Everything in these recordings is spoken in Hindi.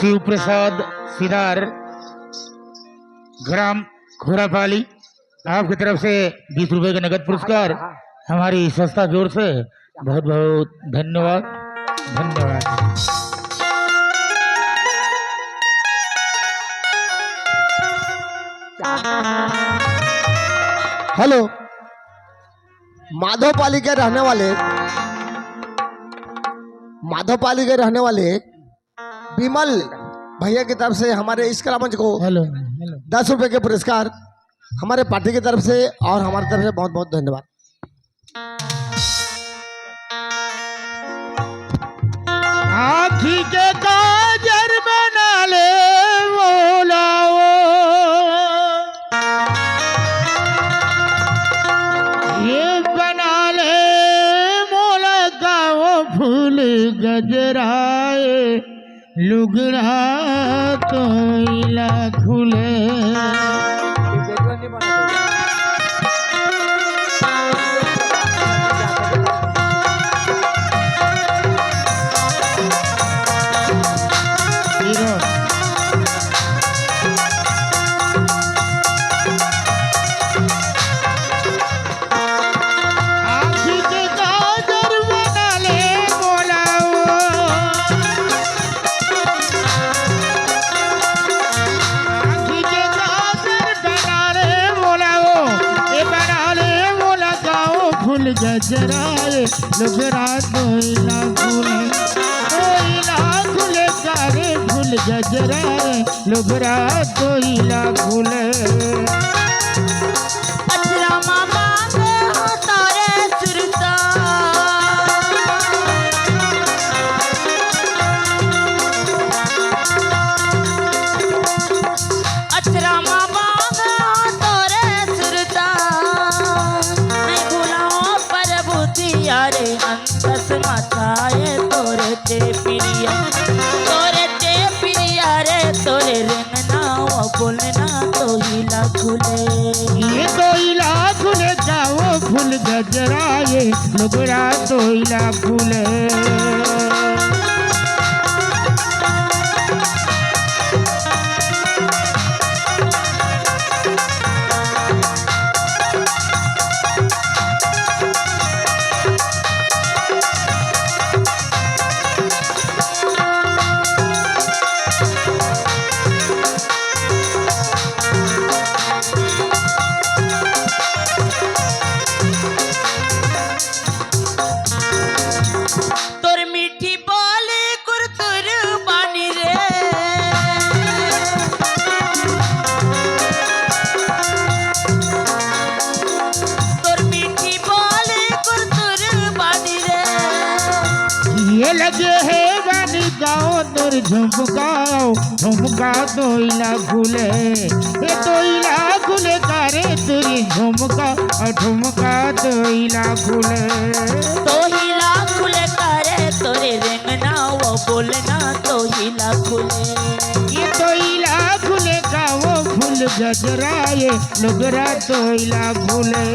शिव प्रसाद सिदार, ग्राम खोरापाली, आपकी तरफ से 20 रुपए का नगद पुरस्कार हमारी संस्था जोर से बहुत बहुत धन्यवाद। धन्यवाद। हेलो, माधोपाली के रहने वाले विमल भैया की तरफ से हमारे इस कला मंच को 10 रुपए के पुरस्कार हमारे पार्टी की तरफ से और हमारी तरफ से बहुत बहुत धन्यवाद। आँखी के काजर बना ले बोलाओ, ये बना ले मोला का वो फूल गजराए, लुगड़ा तो इला खुले। गजराए लुगड़ा कोयला खुले सारे फूल गजराए लुगड़ा कोयला खुले। माथाए तोरे ते पिरिया रे तोरे रेंगना वो बोलना तो हिला खुले। ये तो हिला खुले जाओ फूल गजराए लुगड़ा तो हिला खुले। लगे है गानी गाओ तोर झुमका तोइला खुले, ये तोइला खुले करे तुरी झुमका और झुमका तोइला खुले। तोहिला खुले करे तोरे रेंगना वो बोलना तोहिला खुले। ये तोइला खुले का वो फूल गजराए लुगड़ा तोइला खुले।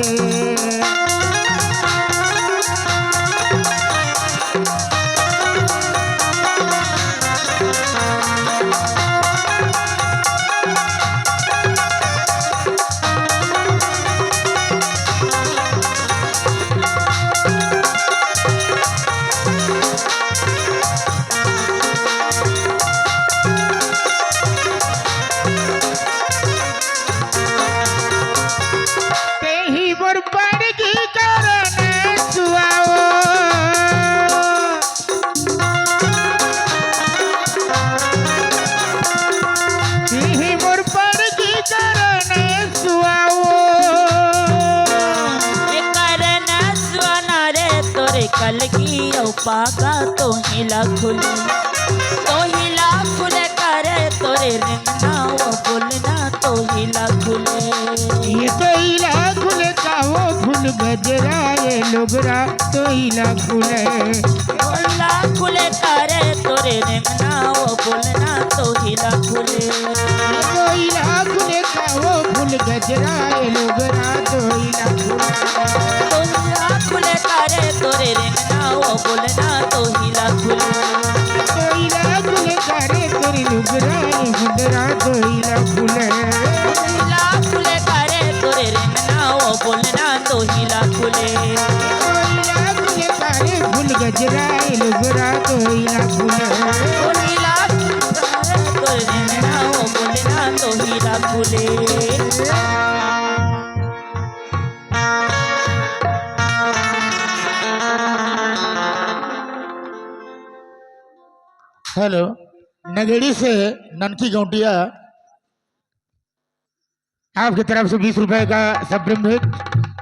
कल की पाका तो हिला खुले करे तोरे रेंगना वो बोलना तो हिला खुले। ये तो हिला खुले का वो फूल गजराए लुगड़ा तो हिला खुले। हिला खुले करे तोरे रेंगना वो बोलना तो हिला खुले। ये तो हिला खुले का वो फूल गजराए लुगड़ा तो हिला खुले। खुले करे तोरे रेंगना वो बोलना तो हिला खुले। तो हिला खुले करे तोरे लुगराई मुंदरा तोइला खुले हीला खुले करे तोरे रेंगना वो बोलना तो हीला खुले तोइला खुले करे फूल गजराई लुगरा तोइला खुले ओ हीला करे तोरे रेंगना वो बोलना तो हीला खुले हेलो नगेड़ी से ननकी गौटिया आपकी तरफ से 20 रुपए का सब्र